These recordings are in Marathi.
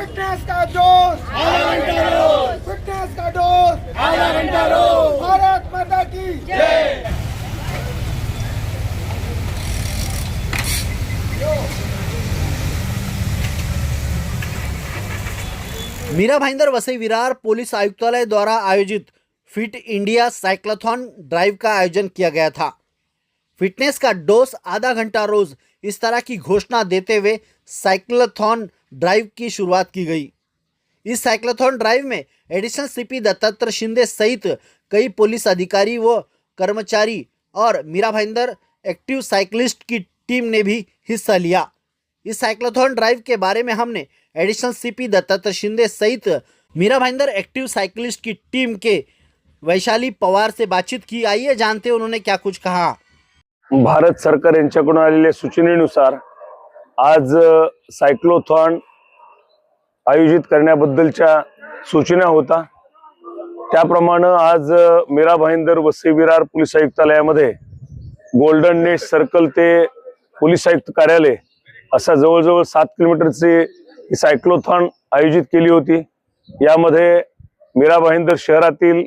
फिटनेस का जोश आधा घंटा रोज, फिटनेस का जोश आधा घंटा रोज। भारत माता की जय। मीरा भाईंदर वसई विरार पुलिस आयुक्तालय द्वारा आयोजित फिट इंडिया साइक्लोथॉन ड्राइव का आयोजन किया गया था। फिटनेस का डोज आधा घंटा रोज, इस तरह की घोषणा देते हुए साइक्लोथॉन ड्राइव की शुरुआत की गई। इस साइक्लोथॉन ड्राइव में एडिशनल सीपी दत्तात्रय शिंदे सहित कई पुलिस अधिकारी व कर्मचारी और मीरा भाईंदर एक्टिव साइकिलिस्ट की टीम ने भी हिस्सा लिया। इस साइक्लोथॉन ड्राइव के बारे में हमने एडिशनल सीपी दत्तात्रय शिंदे सहित मीरा भाईंदर एक्टिव साइकिलिस्ट की टीम के वैशाली पवार से बातचीत की। आइए जानते हैं उन्होंने क्या कुछ कहा। भारत सरकार यांच्याकडून आलेल्या सूचनेनुसार आज सायक्लोथॉन आयोजित करण्याबद्दलच्या सूचना होता। त्याप्रमाणे आज मीरा भाईंदर वसई विरार पोलीस आयुक्तालयामध्ये गोल्डन नेस्ट सर्कल ते पोलीस आयुक्त कार्यालय असा जवळजवळ 7 किलोमीटरची सायक्लोथॉन आयोजित केली होती। यामध्ये मीरा भाईंदर शहरातील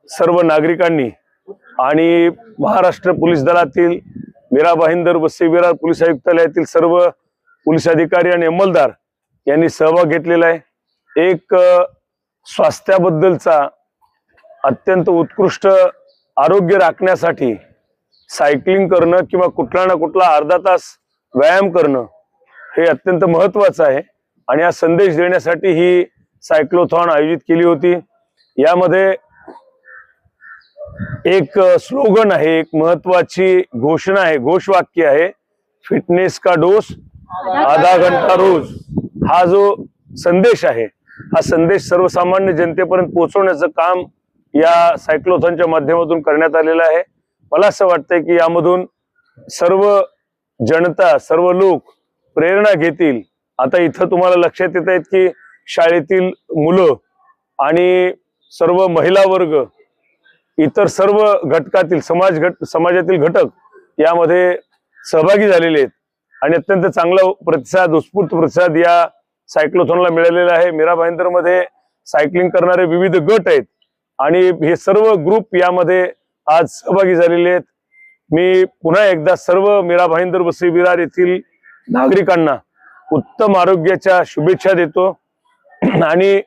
सर्व नागरिकांनी आणि महाराष्ट्र पोलीस दलातील मीरा भाईंदर वसई विरार पोलीस आयुक्तालयातील सर्व पोलीस अधिकारी आणि अंमलदार यांनी सहभाग घेतलेला आहे। एक स्वास्थ्याबद्दलचा अत्यंत उत्कृष्ट आरोग्य राखण्यासाठी सायकलिंग करणं किंवा कुठला ना कुठला अर्धा तास व्यायाम करणं हे अत्यंत महत्त्वाचं आहे आणि हा संदेश देण्यासाठी ही सायक्लोथॉन आयोजित केली होती। यामध्ये एक स्लोगन आहे, एक महत्त्वाची घोषणा आहे, घोषवाक्य आहे, फिटनेस का डोज आधा घंटा रोज। हा जो संदेश आहे हा संदेश सर्वसामान्य जनतेपर्यंत पोहोचवण्याचं काम या सायक्लोथॉनच्या माध्यमातून करण्यात आलेलं आहे। मला असं वाटतंय की यामधून सर्व जनता, सर्व लोक प्रेरणा घेतील। आता इथं तुम्हाला लक्षात येत आहेत की शाळेतील मुलं आणि सर्व महिला वर्ग, इतर सर्व घटकातील समाजातील घटक यामध्ये सहभागी झालेले आहेत आणि अत्यंत चांगला प्रतिसाद, उत्स्फूर्त प्रतिसाद या सायक्लोथॉनला मिळालेला आहे। मीरा भाईंदर मध्ये सायकलिंग करणारे विविध गट आहेत आणि हे सर्व ग्रुप यामध्ये आज सहभागी झालेले आहेत। मी पुन्हा एकदा सर्व मीरा भाईंदर वसई विरार येथील नागरिकांना उत्तम आरोग्याच्या शुभेच्छा देतो आणि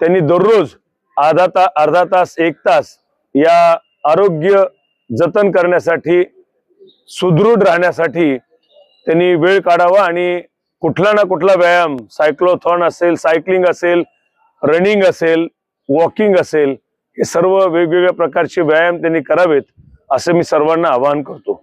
त्यांनी दररोज अर्धा तास 1 तास या आरोग्य जतन करण्यासाठी, सुदृढ राहण्यासाठी त्यांनी वेळ काढावा आणि कुठला ना कुठला व्यायाम, सायक्लोथॉन असेल, सायकलिंग असेल, रनिंग असेल, वॉकिंग असेल, हे सर्व वेगवेगळ्या प्रकारचे व्यायाम त्यांनी करावेत असं मी सर्वांना आवाहन करतो।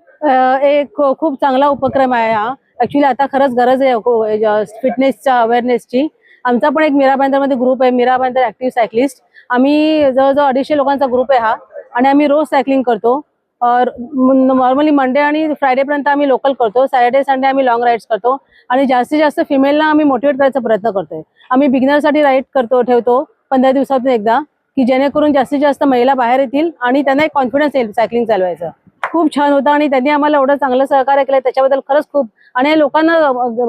एक खूप चांगला उपक्रम आहे हा। ऍक्च्युली आता खरंच गरज आहे फिटनेसच्या अवेअरनेसची। आमचा पण एक मीरा भाईंदर मध्ये ग्रुप आहे, मीरा भाईंदर ऍक्टिव्ह सायकलिस्ट। आम्ही जवळजवळ 250 लोकांचा ग्रुप आहे हा आणि आम्ही रोज सायकलिंग करतो। नॉर्मली मंडे आणि फ्रायडे पर्यंत आम्ही लोकल करतो, सॅटर्डे संडे आम्ही लॉंग राईड्स करतो आणि जास्तीत जास्त फिमेलला आम्ही मोटिवेट करायचा प्रयत्न करतोय। आम्ही बिगिनरसाठी राईड ठेवतो 15 दिवसातून एकदा, की जेणेकरून जास्तीत जास्त महिला बाहेर येतील आणि त्यांना एक कॉन्फिडन्स येईल सायकलिंग चालवायचं। खूप छान होतं आणि त्यांनी आम्हाला एवढं चांगलं सहकार्य केलं त्याच्याबद्दल खरंच खूप। आणि लोकांना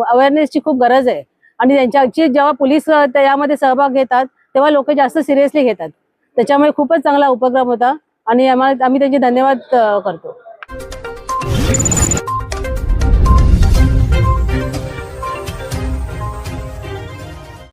अवेअरनेसची खूप गरज आहे आणि त्यांच्याची जेव्हा पोलीस यामध्ये सहभाग घेतात तेव्हा लोक जास्त सिरियसली घेतात। त्याच्यामुळे खूपच चांगला उपक्रम होता आणि आम्ही त्यांचे धन्यवाद करतो।